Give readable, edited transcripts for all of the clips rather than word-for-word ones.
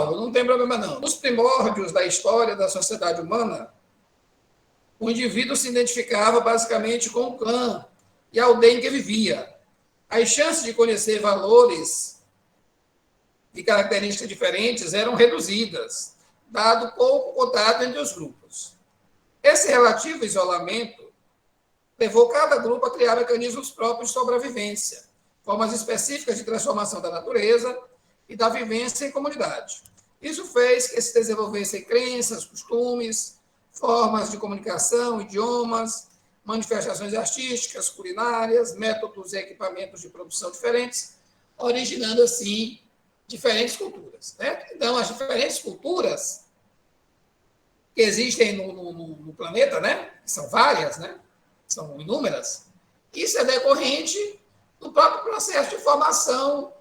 não tem problema não. Nos primórdios da história da sociedade humana, o indivíduo se identificava basicamente com o clã e a aldeia em que vivia. As chances de conhecer valores e características diferentes eram reduzidas, dado pouco contato entre os grupos. Esse relativo isolamento levou cada grupo a criar mecanismos próprios de sobrevivência, formas específicas de transformação da natureza e da vivência em comunidade. Isso fez que se desenvolvessem crenças, costumes, formas de comunicação, idiomas, manifestações artísticas, culinárias, métodos e equipamentos de produção diferentes, originando, assim, diferentes culturas. Né? Então, as diferentes culturas que existem no planeta, né? São várias, né? São inúmeras, isso é decorrente do próprio processo de formação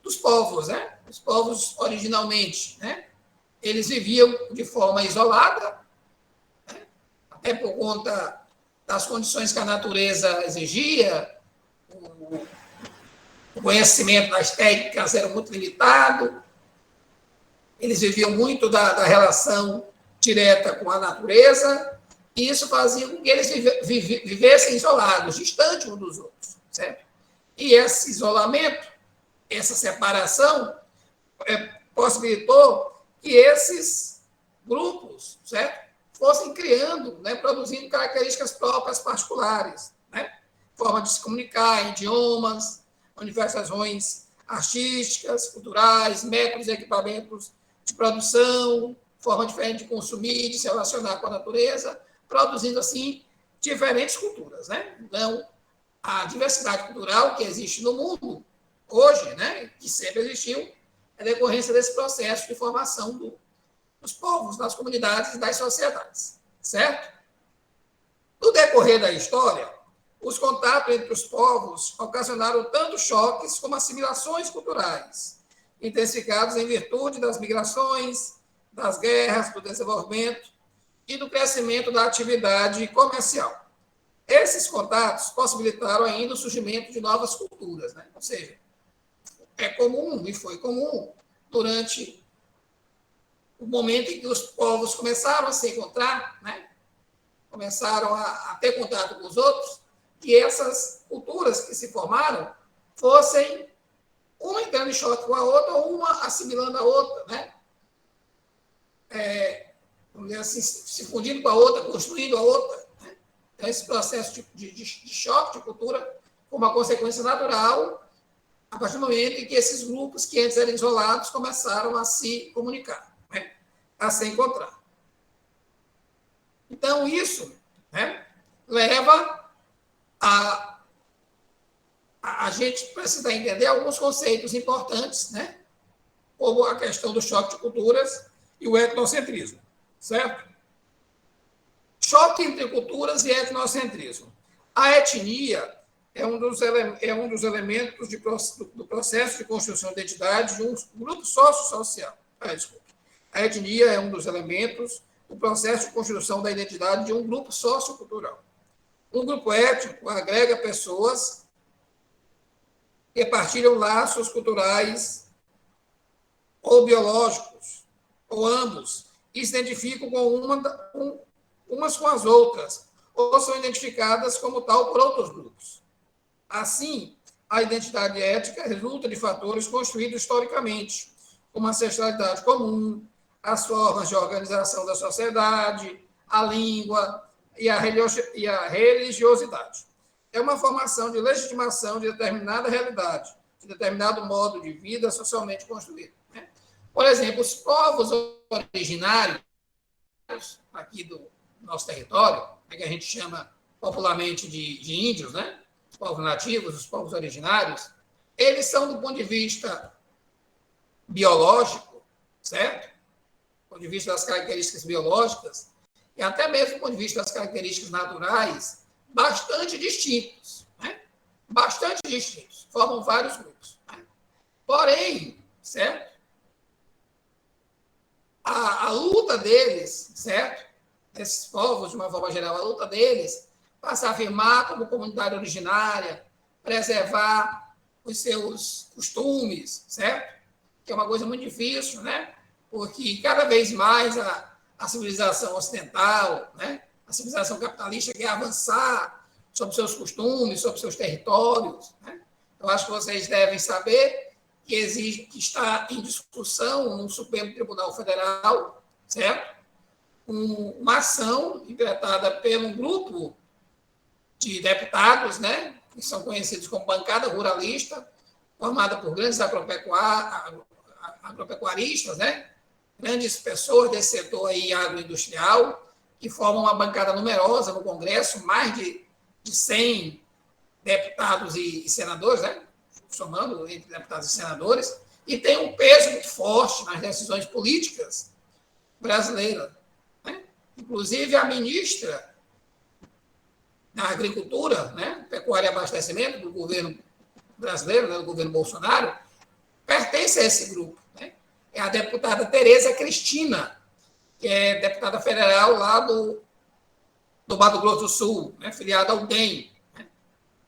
dos povos, né? Os povos, originalmente, né? Eles viviam de forma isolada, né? Até por conta das condições que a natureza exigia, o conhecimento das técnicas era muito limitado, eles viviam muito da relação direta com a natureza, e isso fazia com que eles vivessem isolados, distantes uns dos outros, certo? E esse isolamento, essa separação, possibilitou que esses grupos, certo, fossem criando, né, produzindo características próprias, particulares, né? Forma de se comunicar, idiomas, manifestações artísticas, culturais, métodos e equipamentos de produção, forma diferente de consumir, de se relacionar com a natureza, produzindo, assim, diferentes culturas, né? Então, a diversidade cultural que existe no mundo hoje, né, que sempre existiu, é decorrência desse processo de formação dos povos, das comunidades e das sociedades, certo? No decorrer da história, os contatos entre os povos ocasionaram tanto choques como assimilações culturais, intensificados em virtude das migrações, das guerras, do desenvolvimento e do crescimento da atividade comercial. Esses contatos possibilitaram ainda o surgimento de novas culturas, né? Ou seja, é comum e foi comum durante o momento em que os povos começaram a se encontrar, né? Começaram a ter contato com os outros, que essas culturas que se formaram fossem uma entrando em choque com a outra ou uma assimilando a outra, né? Vamos dizer assim, se fundindo com a outra, construindo a outra. Né? Então, esse processo de choque de cultura foi uma consequência natural a partir do momento em que esses grupos que antes eram isolados começaram a se comunicar, né? A se encontrar. Então, isso, né, leva a gente precisa entender alguns conceitos importantes, né, como a questão do choque de culturas e o etnocentrismo, certo? Choque entre culturas e etnocentrismo. A etnia é um dos elementos do processo de construção de identidade de um grupo sociosocial. A etnia é um dos elementos do processo de construção da identidade de um grupo sociocultural. Um grupo étnico agrega pessoas que partilham laços culturais ou biológicos, ou ambos, e se identificam umas com as outras, ou são identificadas como tal por outros grupos. Assim, a identidade étnica resulta de fatores construídos historicamente, como a ancestralidade comum, as formas de organização da sociedade, a língua e a religiosidade. É uma formação de legitimação de determinada realidade, de determinado modo de vida socialmente construído. Né? Por exemplo, os povos originários aqui do nosso território, que a gente chama popularmente de índios, né? Os povos nativos, os povos originários, eles são, do ponto de vista biológico, certo? Do ponto de vista das características biológicas, e até mesmo do ponto de vista das características naturais, bastante distintos, né? Bastante distintos, formam vários grupos. Né? Porém, certo? A luta deles, certo? Esses povos, de uma forma geral, a luta deles para se afirmar como comunidade originária, preservar os seus costumes, certo? Que é uma coisa muito difícil, né? porque cada vez mais a civilização ocidental, né, a civilização capitalista quer avançar sobre seus costumes, sobre seus territórios. Né? Eu acho que vocês devem saber que está em discussão no Supremo Tribunal Federal, certo? Uma ação interpretada por um grupo de deputados, né, que são conhecidos como bancada ruralista, formada por grandes agropecuaristas, né, grandes pessoas desse setor aí agroindustrial, que formam uma bancada numerosa no Congresso, mais de 100 deputados e senadores, né, somando entre deputados e senadores, e tem um peso muito forte nas decisões políticas brasileiras. Né? Inclusive, a ministra da Agricultura, né, Pecuária e Abastecimento do governo brasileiro, né, do governo Bolsonaro, pertence a esse grupo. Né? É a deputada Tereza Cristina, que é deputada federal lá do Mato Grosso do Sul, né, filiada ao DEM, né,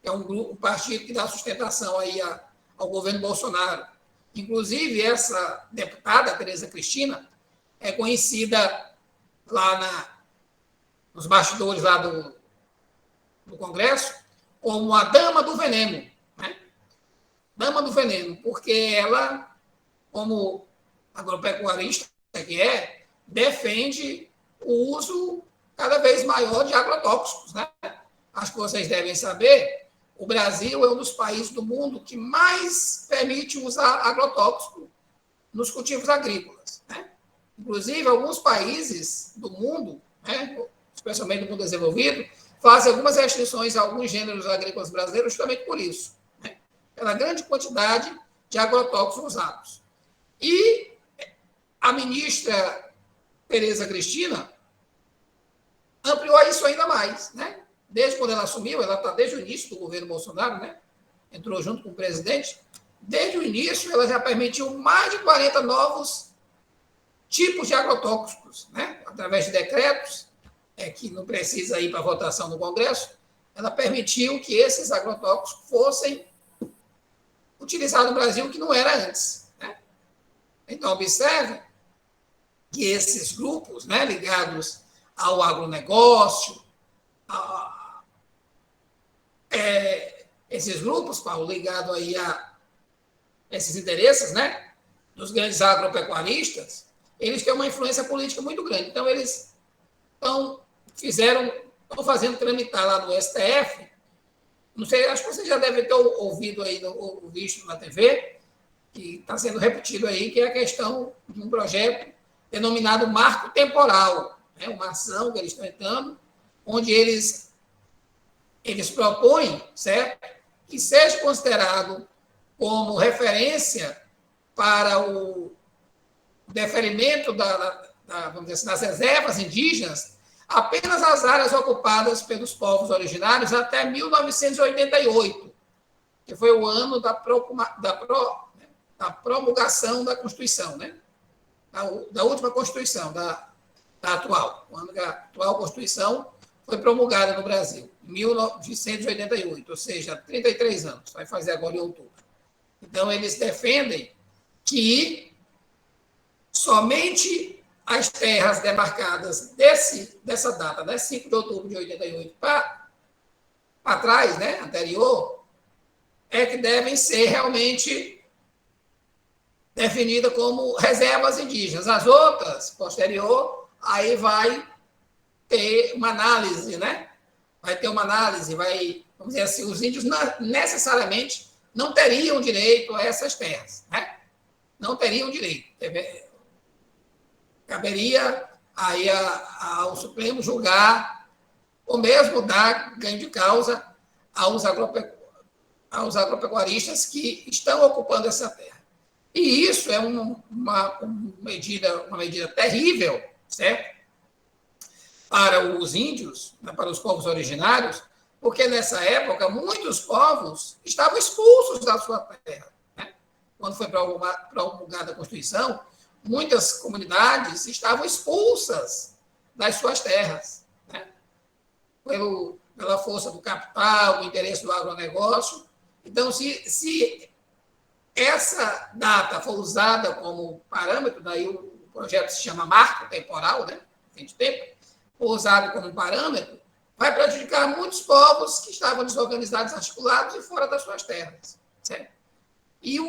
que é um partido que dá sustentação aí ao governo Bolsonaro. Inclusive, essa deputada, Tereza Cristina, é conhecida lá nos bastidores lá do Congresso como a Dama do Veneno. Né? Dama do Veneno, porque ela, como agropecuarista que defende o uso cada vez maior de agrotóxicos. Né? Acho que vocês devem saber, o Brasil é um dos países do mundo que mais permite usar agrotóxico nos cultivos agrícolas. Né? Inclusive, alguns países do mundo, né, especialmente do mundo desenvolvido, fazem algumas restrições a alguns gêneros agrícolas brasileiros justamente por isso, né? Pela grande quantidade de agrotóxicos usados. E a ministra Tereza Cristina ampliou isso ainda mais, né? Desde quando ela assumiu, ela está desde o início do governo Bolsonaro, né? Entrou junto com o presidente. Desde o início, ela já permitiu mais de 40 novos tipos de agrotóxicos, né? Através de decretos, que não precisa ir para votação no Congresso, ela permitiu que esses agrotóxicos fossem utilizados no Brasil, que não era antes. Né? Então, observe que esses grupos, né, ligados ao agronegócio, esses grupos, Paulo, ligados aí a esses interesses, né, dos grandes agropecuaristas, eles têm uma influência política muito grande. Então, eles estão fazendo tramitar lá no STF, não sei, acho que você já deve ter ouvido aí, ou visto na TV, que está sendo repetido aí, que é a questão de um projeto denominado Marco Temporal, né? Uma ação que eles estão entrando, onde eles propõem, certo, que seja considerado como referência para o deferimento vamos dizer assim, das reservas indígenas apenas as áreas ocupadas pelos povos originários até 1988, que foi o ano da promulgação da Constituição, né? Da última Constituição, da atual. O ano que a atual Constituição foi promulgada no Brasil, em 1988, ou seja, 33 anos, vai fazer agora em outubro. Então, eles defendem que somente as terras demarcadas dessa data, né, 5 de outubro de 88 para trás, né, anterior, é que devem ser realmente definidas como reservas indígenas. As outras, posterior, aí vai ter uma análise, né? Vai ter uma análise, vamos dizer assim, os índios necessariamente não teriam direito a essas terras, né? Não teriam direito. Caberia aí ao Supremo julgar, ou mesmo dar ganho de causa aos agropecuaristas que estão ocupando essa terra. E isso é uma medida terrível, certo? Para os índios, para os povos originários, porque nessa época muitos povos estavam expulsos da sua terra. Né? Quando foi promulgada a Constituição, muitas comunidades estavam expulsas das suas terras, né? Pela força do capital, do interesse do agronegócio. Então, se essa data for usada como parâmetro, daí o projeto se chama marco temporal, né? Fim de tempo, usado como parâmetro, vai prejudicar muitos povos que estavam desorganizados, articulados e fora das suas terras. Certo? E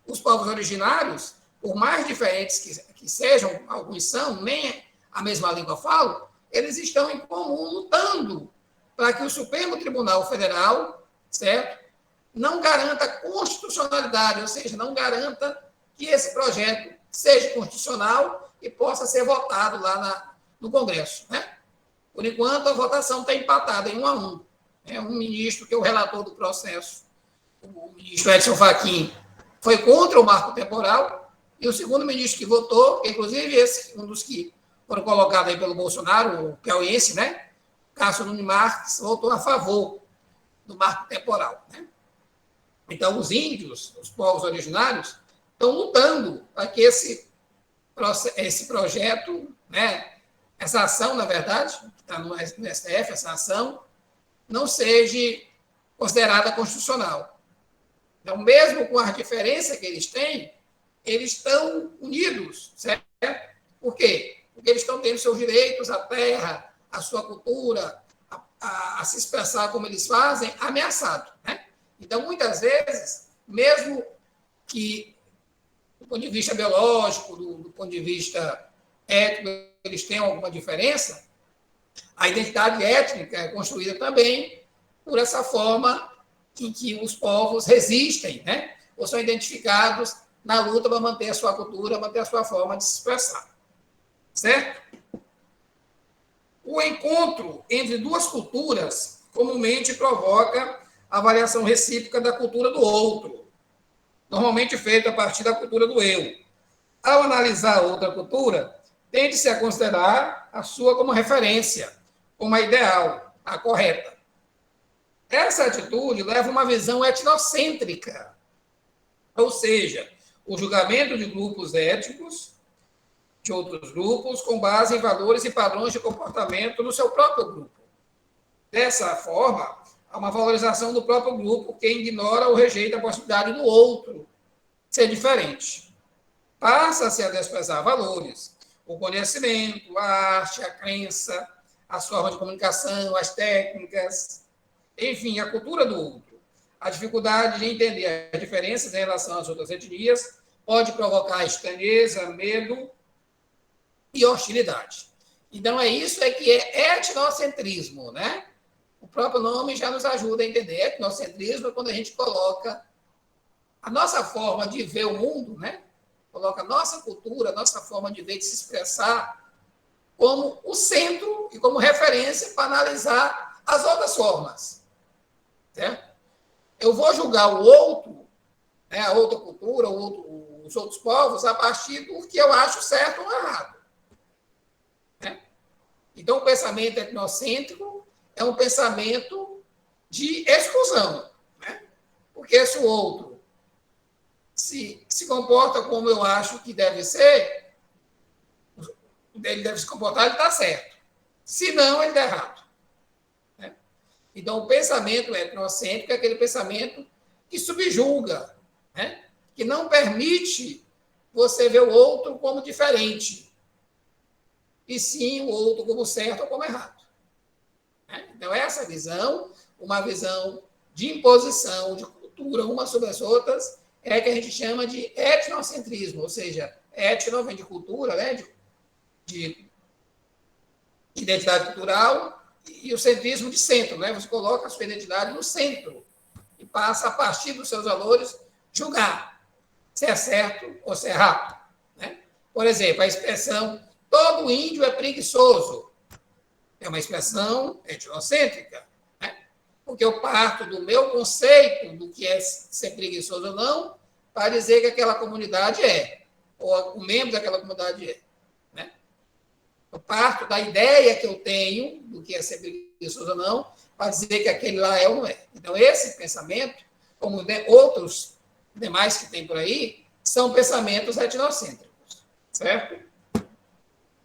os povos originários, por mais diferentes que sejam, alguns são, nem a mesma língua falam, eles estão em comum lutando para que o Supremo Tribunal Federal, certo, não garanta constitucionalidade, ou seja, não garanta que esse projeto seja constitucional e possa ser votado lá no Congresso. Né? Por enquanto, a votação está empatada em 1-1. É um ministro, que é o relator do processo, o ministro Edson Fachin, foi contra o marco temporal, e o segundo ministro que votou, que inclusive um dos que foram colocados aí pelo Bolsonaro, o piauiense, né? Cássio Nunes Marques, votou a favor do marco temporal. Né? Então, os índios, os povos originários, estão lutando para que esse projeto, né, essa ação, na verdade, que está no STF, essa ação, não seja considerada constitucional. Então, mesmo com a diferença que eles têm, eles estão unidos, certo? Por quê? Porque eles estão tendo seus direitos, a terra, a sua cultura, a se expressar como eles fazem, ameaçado. Né? Então, muitas vezes, mesmo que, do ponto de vista biológico, do ponto de vista étnico, eles tenham alguma diferença, a identidade étnica é construída também por essa forma em que os povos resistem, né? Ou são identificados na luta para manter a sua cultura, manter a sua forma de se expressar. Certo? O encontro entre duas culturas comumente provoca a variação recíproca da cultura do outro, normalmente feita a partir da cultura do eu. Ao analisar outra cultura, tende-se a considerar a sua como referência, como a ideal, a correta. Essa atitude leva a uma visão etnocêntrica, ou seja, o julgamento de grupos étnicos de outros grupos com base em valores e padrões de comportamento no seu próprio grupo. Dessa forma, há uma valorização do próprio grupo que ignora ou rejeita a possibilidade do outro ser diferente. Passa-se a desprezar valores, o conhecimento, a arte, a crença, as formas de comunicação, as técnicas, enfim, a cultura do outro. A dificuldade de entender as diferenças em relação às outras etnias pode provocar estranheza, medo e hostilidade. Então, isso que é etnocentrismo, né? O próprio nome já nos ajuda a entender. Etnocentrismo é quando a gente coloca a nossa forma de ver o mundo, né? Coloca a nossa cultura, a nossa forma de ver, de se expressar, como o centro e como referência para analisar as outras formas. Certo? Eu vou julgar o outro, né, a outra cultura, os outros povos, a partir do que eu acho certo ou errado. Né? Então, o pensamento etnocêntrico é um pensamento de exclusão. Né? Porque se o outro se comporta como eu acho que deve ser, ele deve se comportar, ele está certo. Se não, ele está errado. Né? Então, o pensamento etnocêntrico é aquele pensamento que subjuga, né? Que não permite você ver o outro como diferente, e sim o outro como certo ou como errado. Né? Então, essa visão, uma visão de imposição, de cultura, umas sobre as outras, é que a gente chama de etnocentrismo, ou seja, etno vem de cultura, né? de identidade cultural, e o centrismo de centro, né? Você coloca a sua identidade no centro e passa, a partir dos seus valores, julgar se é certo ou se é errado. Né? Por exemplo, a expressão todo índio é preguiçoso é uma expressão etnocêntrica, né? Porque eu parto do meu conceito do que é ser preguiçoso ou não para dizer que aquela comunidade ou o membro daquela comunidade é. Né? Eu parto da ideia que eu tenho do que é ser preguiçoso ou não para dizer que aquele lá é ou não é. Então, esse pensamento, como outros demais que tem por aí, são pensamentos etnocêntricos, certo?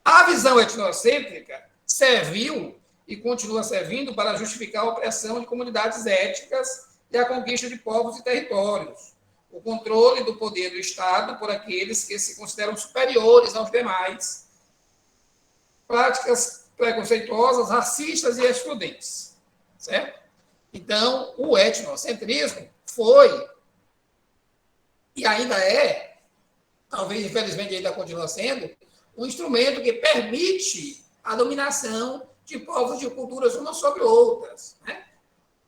A visão etnocêntrica serviu e continua servindo para justificar a opressão de comunidades étnicas e a conquista de povos e territórios, o controle do poder do Estado por aqueles que se consideram superiores aos demais, práticas preconceituosas, racistas e excludentes, certo? Então, o etnocentrismo foi, e ainda é, talvez infelizmente ainda continua sendo, um instrumento que permite a dominação de povos de culturas umas sobre outras, né?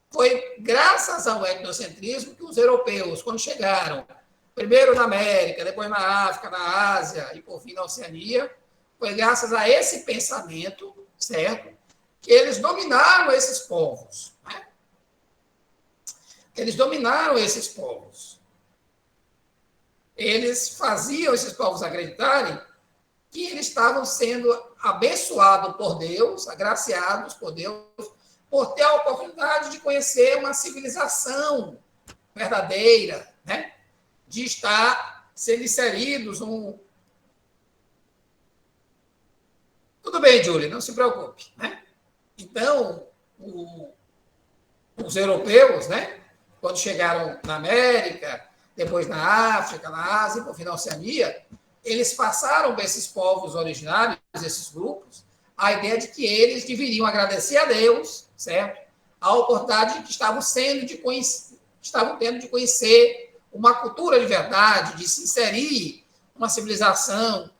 Foi graças ao etnocentrismo que os europeus, quando chegaram, primeiro na América, depois na África, na Ásia e, por fim, na Oceania, foi graças a esse pensamento, certo? Que eles dominaram esses povos, né? Eles dominaram esses povos. Eles faziam esses povos acreditarem que eles estavam sendo abençoados por Deus, agraciados por Deus, por ter a oportunidade de conhecer uma civilização verdadeira, né? De estar sendo inseridos num... Tudo bem, Júlia, não se preocupe, né? Então, os europeus, né? Quando chegaram na América, depois na África, na Ásia, por fim na Oceania, eles passaram para esses povos originários, esses grupos, a ideia de que eles deveriam agradecer a Deus, certo? A oportunidade que estavam tendo de conhecer uma cultura de verdade, de se inserir uma civilização,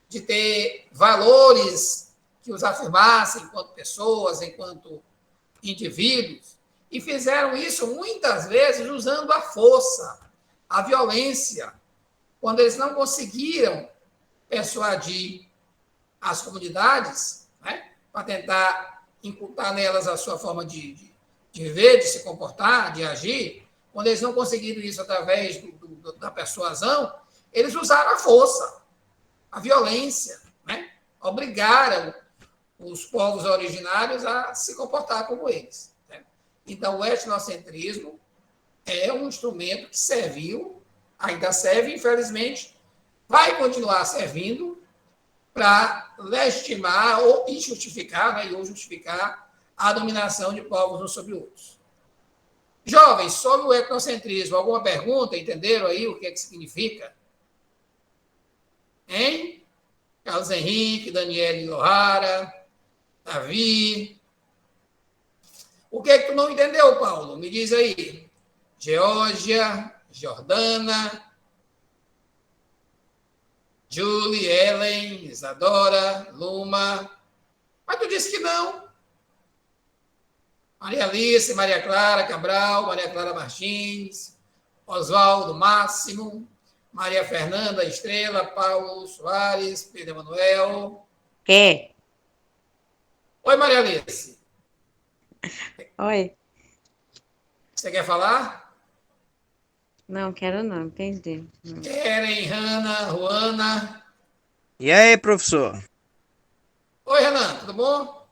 de ter valores que os afirmassem enquanto pessoas, enquanto indivíduos, e fizeram isso muitas vezes usando a força, a violência, quando eles não conseguiram persuadir as comunidades, né, para tentar incultar nelas a sua forma de viver, de se comportar, de agir, quando eles não conseguiram isso através da persuasão, eles usaram a força, a violência, né, obrigaram os povos originários a se comportar como eles, né? Então, o etnocentrismo é um instrumento que serviu, ainda serve, infelizmente, vai continuar servindo para legitimar ou justificar, né, ou justificar a dominação de povos uns sobre outros. Jovens, sobre o etnocentrismo, alguma pergunta? Entenderam aí o que é que significa? Hein? Carlos Henrique, Daniele Lohara, Davi. O que é que tu não entendeu, Paulo? Me diz aí. Geórgia, Jordana, Julie, Ellen, Isadora, Luma. Mas tu disse que não. Maria Alice, Maria Clara Cabral, Maria Clara Martins, Oswaldo Máximo, Maria Fernanda Estrela, Paulo Soares, Pedro Emanuel. É. Oi, Maria Alice. Oi. Você quer falar? Não, quero não, entendi. Keren, Hanna, Juana. E aí, professor? Oi, Renan, tudo bom?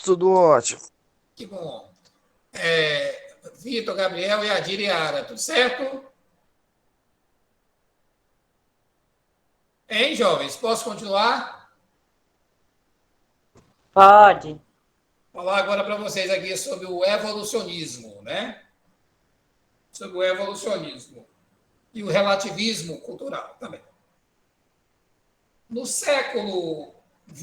Tudo ótimo. Que bom. Vitor, Gabriel, Yadir e Ara, tudo certo? Hein, jovens? Posso continuar? Pode. Vou falar agora para vocês aqui sobre o evolucionismo, né? Sobre o evolucionismo e o relativismo cultural também. No século